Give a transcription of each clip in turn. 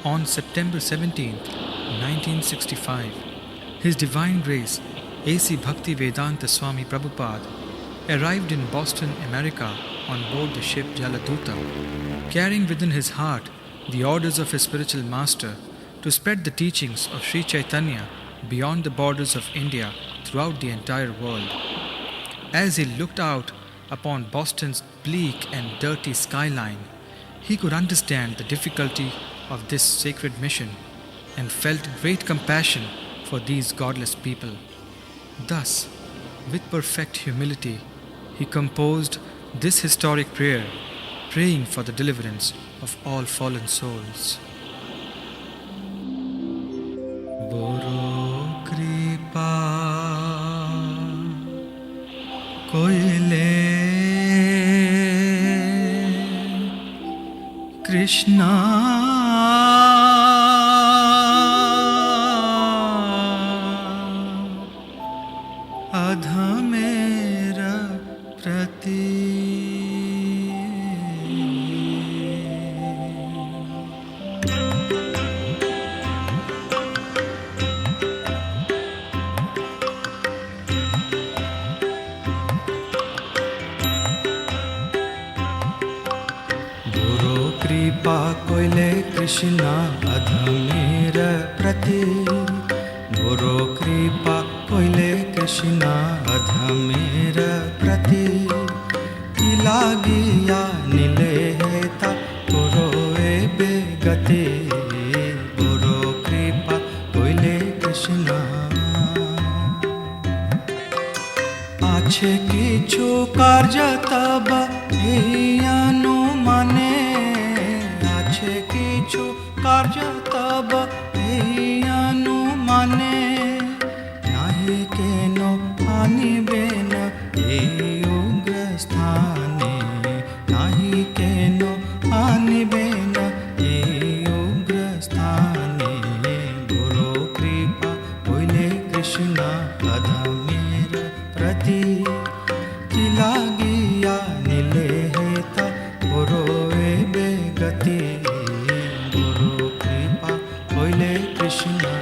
On September 17, 1965, His Divine Grace A.C. Bhaktivedanta Swami Prabhupada arrived in Boston, America on board the ship Jaladuta, carrying within his heart the orders of his spiritual master to spread the teachings of Sri Chaitanya beyond the borders of India throughout the entire world. As he looked out upon Boston's bleak and dirty skyline, he could understand the difficulty of this sacred mission and felt great compassion for these godless people. Thus, with perfect humility, he composed this historic prayer, praying for the deliverance of all fallen souls. Boro kripa koile Krishna adhamera prati कृपा कोइले कृष्णा अधमेर प्रति गुरु कृपा कोइले कृष्णा अधमेर प्रति की लागिया नीले हेता गुरोए बेगति गुरु कृपा कोइले कृष्णा आछे किछु कार्य तब अनुमाने किछु कार्य तब अनुमाने नाही केनो आनिबेन उग्र स्थाने नाही केनो आनिबेन उग्र स्थाने गुरु कृपा कोइले कृष्णा अधमेर प्रति की लागिया नीले हेता गुरोए बेगति Krishna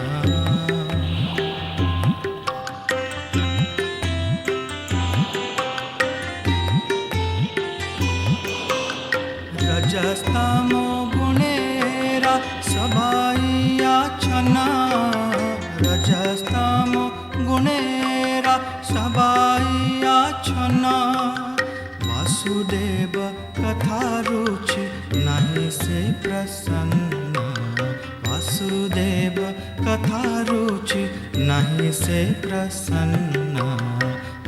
Rajastamo gunera sabaiya chana Rajastamo gunera sabaiya chana Vasudeva katha ruchi nahi se prasanna Vasudev कथा रुचि नहीं से प्रसन्न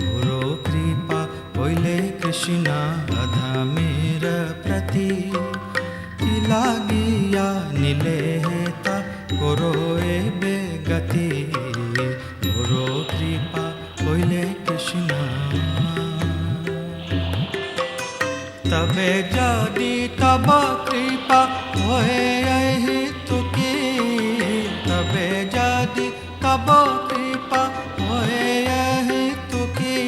गुरु कृपा कोइले कृष्णा अधमेर प्रति की लागिया नीले हेता गुरोए बेगति गुरु कृपा कोइले कृष्णा तबे जदि तब कृपा होए तबे जदि तब कृपा होए तुकी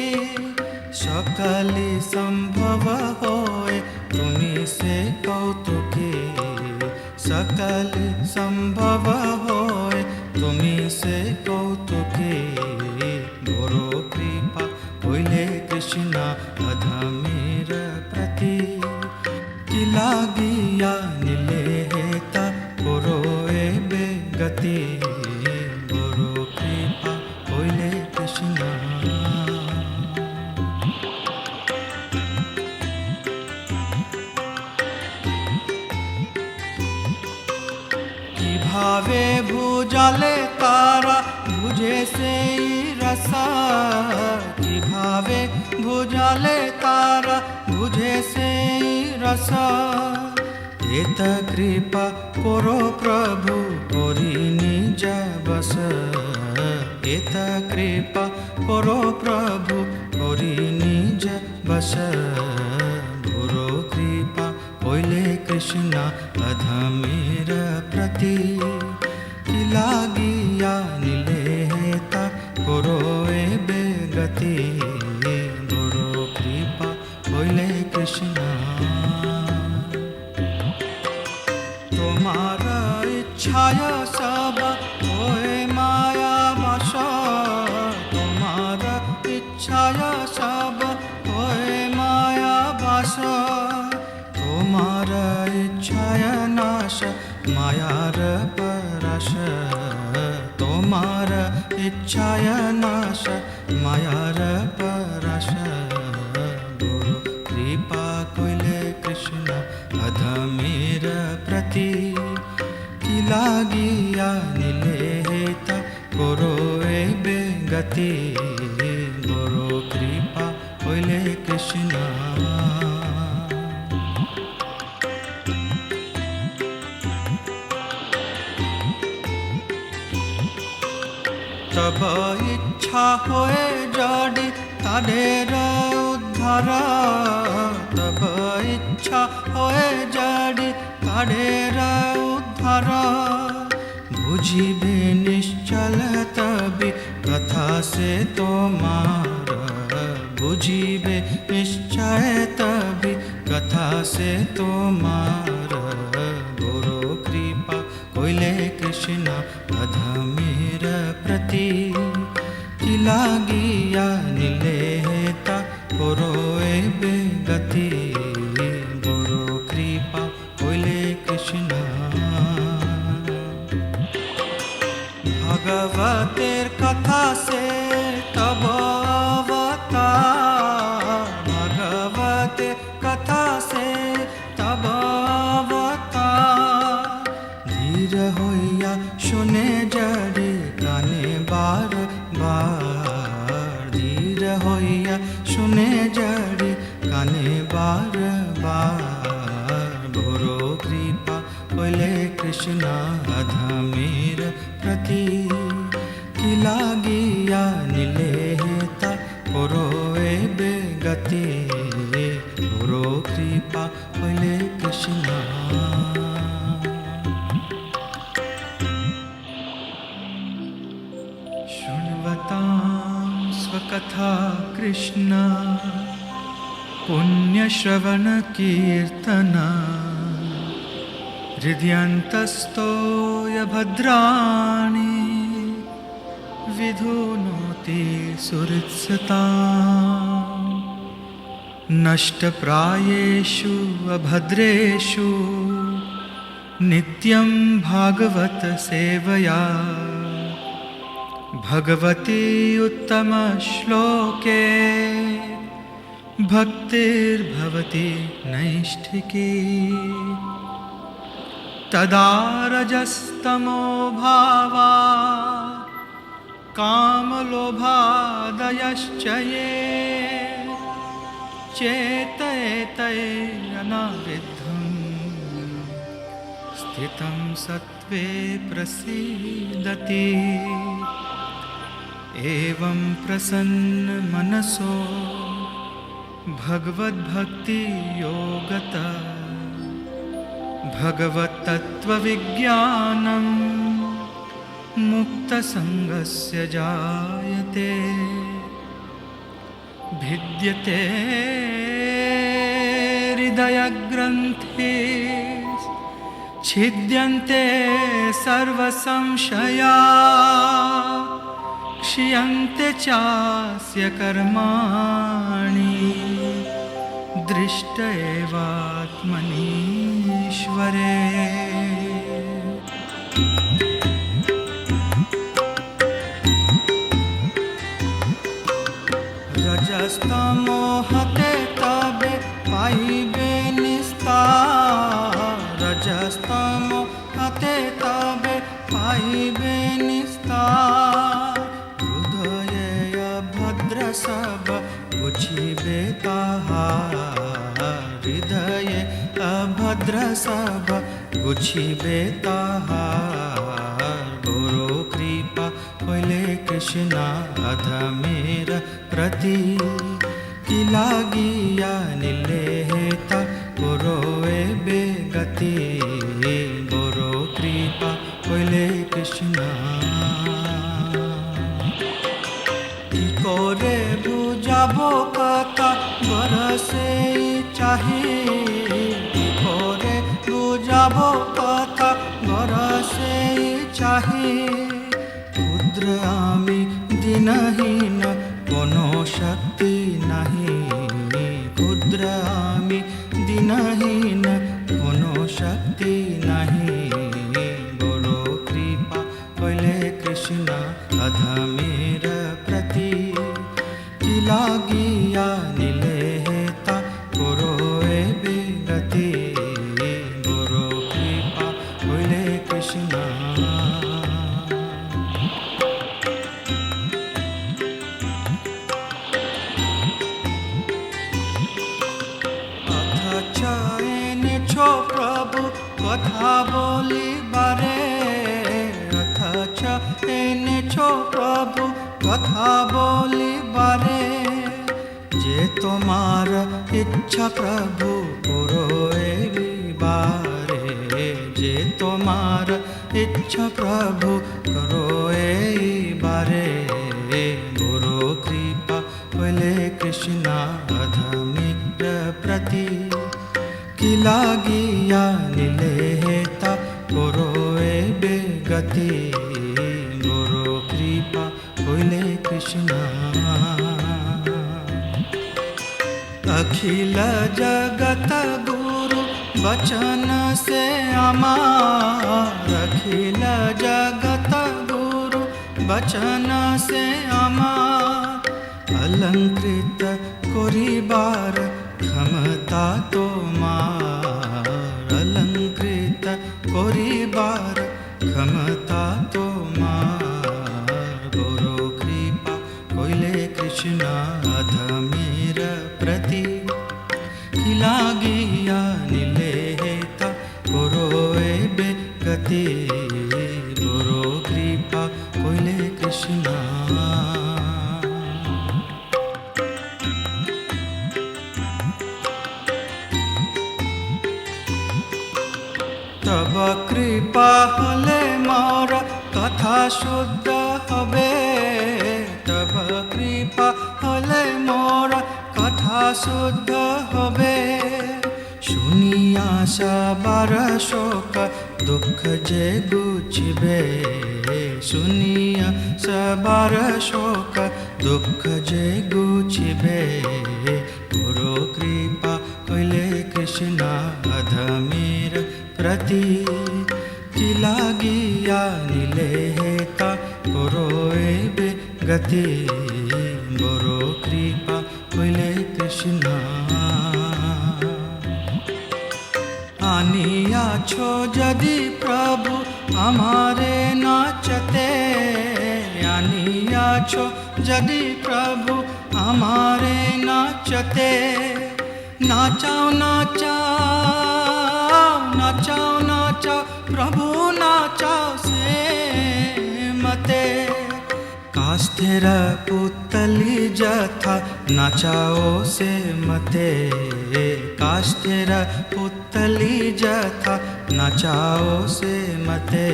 सकली संभव होए तुमी से कौतुकी सकली संभव होए तुमी से कौतुकी गुरु कृपा कोइले कृष्णा अधमेर प्रति की लागिया नीले हेता गुरोए बेगति गुरु कृपा कोइले कृष्णा की भावे भुजाले तारा भुजे से रसा की भावे भुजाले तारा भुजे से रसा एत कृपा करो प्रभु करी निज बस एत कृपा करो प्रभु करी निज बस गुरु कृपा कोइले कृष्णा अधमेर प्रति की लागिया नीले हेता गुरोए बेगति गुरु कृपा कोइले कृष्णा তোমার ইচ্ছায় সব হয়ে মায়া বাস, তোমার ইচ্ছায় সব হয়ে মায়া বাস, তোমার ইচ্ছায় নাশ মায়ার পরশ, তোমার ইচ্ছায় নাশ মায়ার পরশ। গুরু কৃপা কইলে কৃষ্ণ अधमेर प्रति की लागिया निलेता करो एबे गति, गुरु कृपा होइले कृष्ण। तब इच्छा होए जड़ी तादेर उद्धार, तब इच्छा होए जड़ी तादेर उद्धार, बुझिबे निश्चल तभी कथा से तोमार, बुझिबे निश्चय तभी कथा से तोमार। गुरु कृपा कोइले कृष्ण अधमेर प्रति की लागिया निलेता करो एबे गति, गुरु कृपा कोइले कृष्ण। भगवतेर कथा से तब अवतार, भगवतेर कथा से तब अवतार, धीर होइया सुने जड़ी काने बार बार, धीर होइया सुने जड़ी काने बार बार। गुरु कृपा कोइले कृष्ण अधमेर प्रति की लागिया निलेता करो एबे गति, गुरु कृपा कोइले कृष्ण। शृण्वतां स्वकथा कृष्ण पुण्यश्रवण कीर्तन, हृदयन्तस्तो भद्राणि विधुनोति सुहृत्सताम्। नष्टप्रायेषु अभद्रेषु नित्यं भागवत सेवया, भगवती उत्तम श्लोके भक्तिर्भवति नैष्ठिकी। तदा रजस्तमो भावा कामलोभादयश्च ये चेतयेतैरनाविद्धम् स्थितं सत्त्वे प्रसीदति। एवं प्रसन्न मनसो भगवद्भक्ति योगता, भगवत्तत्त्वविज्ञानं मुक्तसङ्गस्य जायते। भिद्यते हृदयग्रन्थे छिद्यन्ते सर्वसंशया, क्षीयन्ते चास्य कर्माणि दृष्ट एवात्मनीश्वरे। रजस्तमो हते तबे पाइबे निस्तार, रजस्तमो हते तबे पाइबे निस्तार। हृदये अभद्र सब बुझिबे ताहार, हृदये अभद्र सब बुझिबे ताहार। गुरु कृपा कोइले कृष्ण अधमेर प्रति की लागिया निलेता करो एबे गति। गुरु कृपा कोइले कृष्ण की करे बुझाबो कथा बरसे चाहे, की करे बुझाबो कथा আমি দিনহীন, কোনো শক্তি নাহি। ক্ষুদ্র আমি দিনহীন, কোনো শক্তি নাহি। বড় কৃপা হইলে কৃষ্ণ অধমের প্রতি। কি লাগিয়া নিলে হেতা করো এ বিগতি। বড় কৃপা হইলে কৃষ্ণ। এনেছো প্রভু কথা বলিবারে, অথচ এনেছো প্রভু কথা বলিবারে। যে তোমার ইচ্ছা প্রভু করো এইবারে। যে তোমার ইচ্ছা প্রভু করো এইবারে। বড় কৃপা হইলে কৃষ্ণ অধমের প্রতি। কি লাগিয়া নিলে হেতা করো এ বেগতি। বড় কৃপা হইলে কৃষ্ণ। अखिल जगत गुरु बचन से अमार। अखिल जगत गुरु बचन से अमार। अलंकृत करिबार क्षमता तोमार। अलंकृत करिबार क्षमता तोमार। बड़ो कृपा कइले कृष्ण अधमेर प्रति। কি লাগিয়া নিলে হেতা করো এ বেগতি। বড় কৃপা কইলে কৃষ্ণ। তব কৃপা হলে মোর কথা শুদ্ধ হবে। তব কৃপা হলে মোর কথা শুদ্ধ হবে। শুনিয়া সবার শোক দুঃখ যে গুছিবে। শুনিয়া সবার শোক দুঃখ যে গুছিবে। বড় কৃপা কইলে কৃষ্ণ অধমের প্রতি। কি লাগিয়া নিলে হেতা করো এ বেগতি। বড় কৃপা হইলে কৃষ্ণ। আনিয়াছো যদি প্রভু আমারে নাচতে। আনিয়াছো যদি প্রভু আমারে নাচতে। নাচাও নাচাও নাচাও নাচাও প্রভু নাচাও সে মতে। कास्थेर पुतली जथा नाचाओ से मते। कास्थेर पुतली जथा नाचाओ से मते।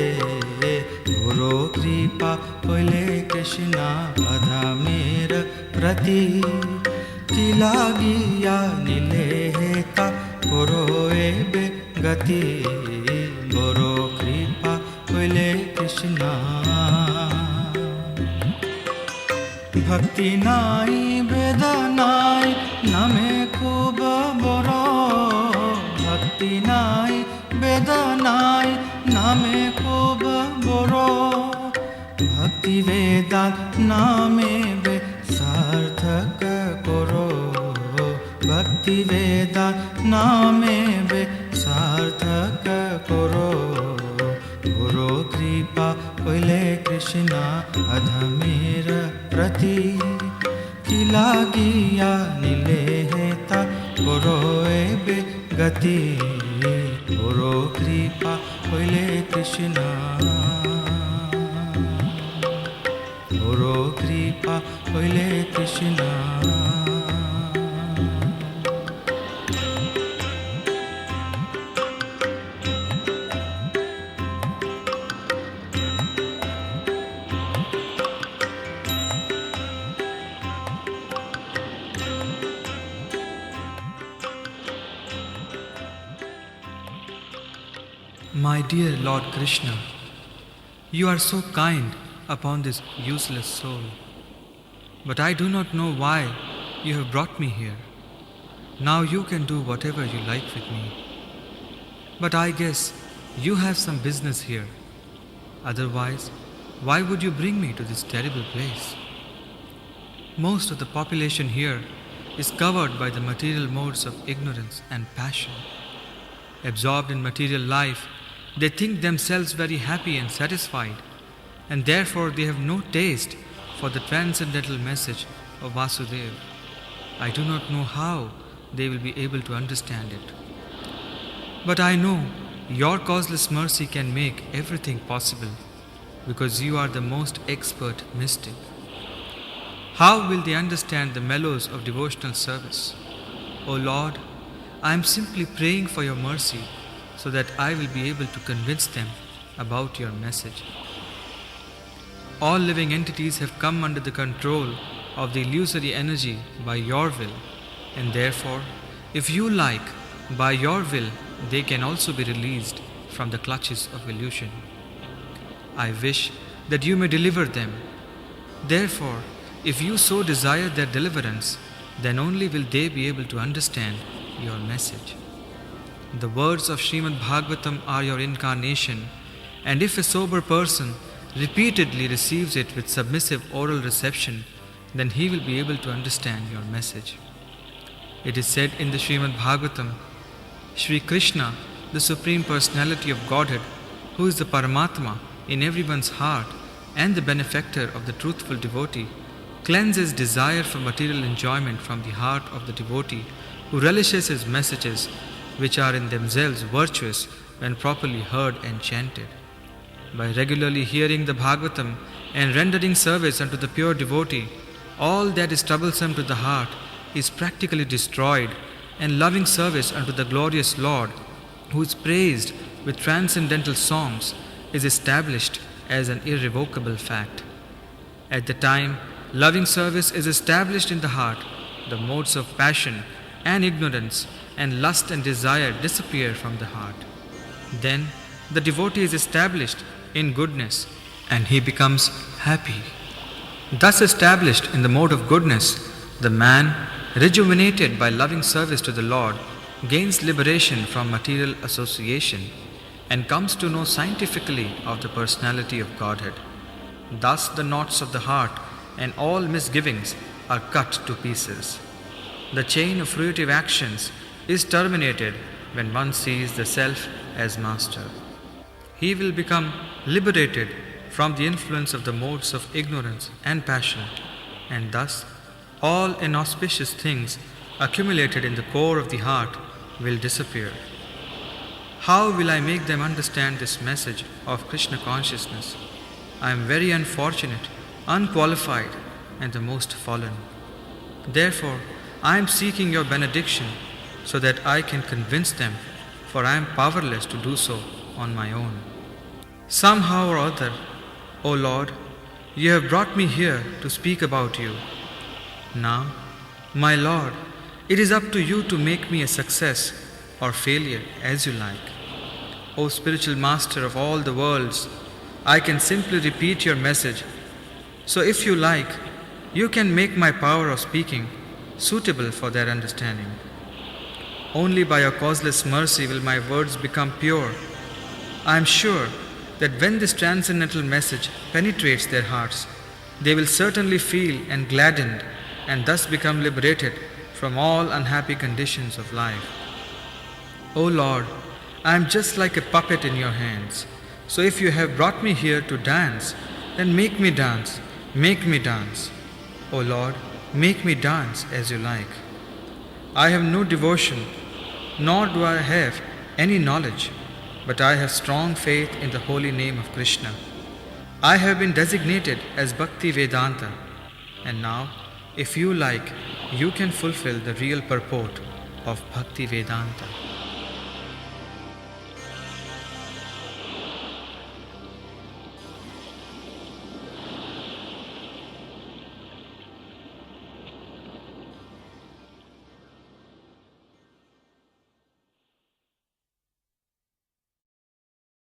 बड़ो कृपा हइले कृष्ण अधमेर प्रति। কি লাগিয়া নিলে হেতা করো এ বেগতি। বড় কৃপা হইলে কৃষ্ণ। ভক্তি নাই বেদ নাই নামে খুব বড়। ভক্তি নাই বেদ নাই নামে খুব বড়। ভক্তি বেদান্ত নামে বে সার্থক করো। ভক্তি বেদান্ত নামে বে সার্থক করো। বড় কৃপা হইলে কৃষ্ণ অধমের প্রতি। কি লাগিয়া নিলে হেতা করো এ বেগতি। বড় কৃপা হইলে কৃষ্ণ। বড় কৃপা হইলে Krishna. My dear Lord Krishna, you are so kind upon this useless soul. But I do not know why you have brought me here. Now you can do whatever you like with me. But I guess you have some business here. Otherwise, why would you bring me to this terrible place? Most of the population here is covered by the material modes of ignorance and passion. Absorbed in material life, they think themselves very happy and satisfied, and therefore they have no taste for the transcendental message of Vasudeva. I do not know how they will be able to understand it. But I know your causeless mercy can make everything possible, because you are the most expert mystic. How will they understand the mellows of devotional service? O Lord, I am simply praying for your mercy so that I will be able to convince them about your message. All living entities have come under the control of the illusory energy by your will, and therefore, if you like, by your will, they can also be released from the clutches of illusion. I wish that you may deliver them. Therefore, if you so desire their deliverance, then only will they be able to understand your message. The words of Srimad Bhagavatam are your incarnation, and if a sober person repeatedly receives it with submissive oral reception, then he will be able to understand your message. It is said in the Srimad Bhagavatam, Shri Krishna, the Supreme Personality of Godhead, who is the Paramatma in everyone's heart and the benefactor of the truthful devotee, cleanses desire for material enjoyment from the heart of the devotee who relishes his messages, which are in themselves virtuous when properly heard and chanted. By regularly hearing the Bhagavatam and rendering service unto the pure devotee, all that is troublesome to the heart is practically destroyed, and loving service unto the glorious Lord, who is praised with transcendental songs, is established as an irrevocable fact. At the time loving service is established in the heart, the modes of passion and ignorance and lust and desire disappear from the heart. Then the devotee is established in goodness, and he becomes happy. Thus established in the mode of goodness, the man, rejuvenated by loving service to the Lord, gains liberation from material association and comes to know scientifically of the personality of Godhead. Thus the knots of the heart and all misgivings are cut to pieces. The chain of fruitive actions is terminated when one sees the self as master. He will become liberated from the influence of the modes of ignorance and passion, and thus all inauspicious things accumulated in the core of the heart will disappear. How will I make them understand this message of Krishna consciousness? I am very unfortunate, unqualified, and the most fallen. Therefore, I am seeking your benediction so that I can convince them, for I am powerless to do so on my own. Somehow or other, O Lord, you have brought me here to speak about you. Now, my Lord, it is up to you to make me a success or failure as you like. O spiritual master of all the worlds, I can simply repeat your message. So if you like, you can make my power of speaking suitable for their understanding. Only by your causeless mercy will my words become pure. I am sure that when this transcendental message penetrates their hearts, they will certainly feel and gladdened and thus become liberated from all unhappy conditions of life. O Lord, I am just like a puppet in your hands. So if you have brought me here to dance, then make me dance, make me dance. O Lord, make me dance as you like. I have no devotion, nor do I have any knowledge, but I have strong faith in the holy name of Krishna. I have been designated as Bhakti Vedanta, and now, if you like, you can fulfill the real purport of Bhakti Vedanta.